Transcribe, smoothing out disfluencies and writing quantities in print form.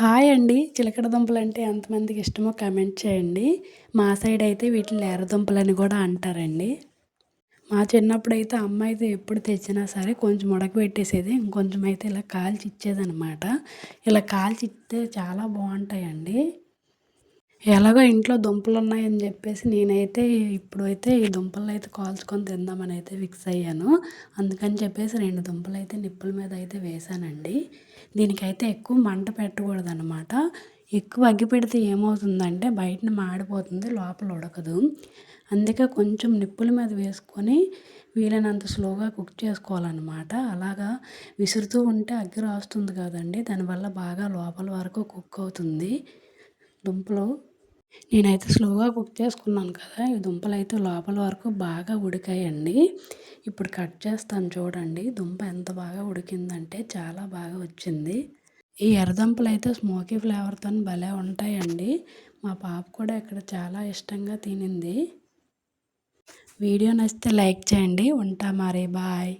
Hi అండి. చిలకడ దుంపలంటే ఎంతమందికి ఇష్టమో కామెంట్ చేయండి. మా సైడ్ అయితే వీటిని ఎర్రదుంపలని కూడా అంటారండి. మా చిన్నప్పుడైతే అమ్మ అయితే ఎప్పుడు తెచ్చినా సరే కొంచెం ఉడకబెట్టేసేది. ఇంకొంచెం అయితే ఇలా కాల్చి ఇచ్చేదనమాట. ఇలా కాల్చి ఇస్తే చాలా బాగుంటాయండి. ఎలాగో ఇంట్లో దుంపలున్నాయని చెప్పేసి నేనైతే ఇప్పుడైతే ఈ దుంపలనైతే కాల్చుకొని తిందామని అయితే ఫిక్స్ అయ్యాను. అందుకని చెప్పేసి 2 దుంపలైతే నిప్పుల మీద అయితే వేశానండి. దీనికైతే ఎక్కువ మంట పెట్టకూడదనమాట. ఎక్కువ అగ్గి పెడితే ఏమవుతుందంటే బయటన మాడిపోతుంది, లోపల ఉడకదు. అందుకే కొంచెం నిప్పుల మీద వేసుకొని వీలైనంత స్లోగా కుక్ చేసుకోవాలన్నమాట. అలాగా విసురుతూ ఉంటే అగ్గి రాస్తుంది కదండి, దానివల్ల బాగా లోపల వరకు కుక్ అవుతుంది దుంపలు. నేనైతే స్లోగా కుక్ చేసుకున్నాను కదా, ఈ దుంపలైతే లోపల వరకు బాగా ఉడికాయండి. ఇప్పుడు కట్ చేస్తాను చూడండి. దుంప ఎంత బాగా ఉడికిందంటే చాలా బాగా వచ్చింది. ఈ ఎర్రదుంపలు అయితే స్మోకీ ఫ్లేవర్తో భలే ఉంటాయండి. మా పాప కూడా ఇక్కడ చాలా ఇష్టంగా తినింది. వీడియో నచ్చితే లైక్ చేయండి. ఉంటా మరి, బాయ్.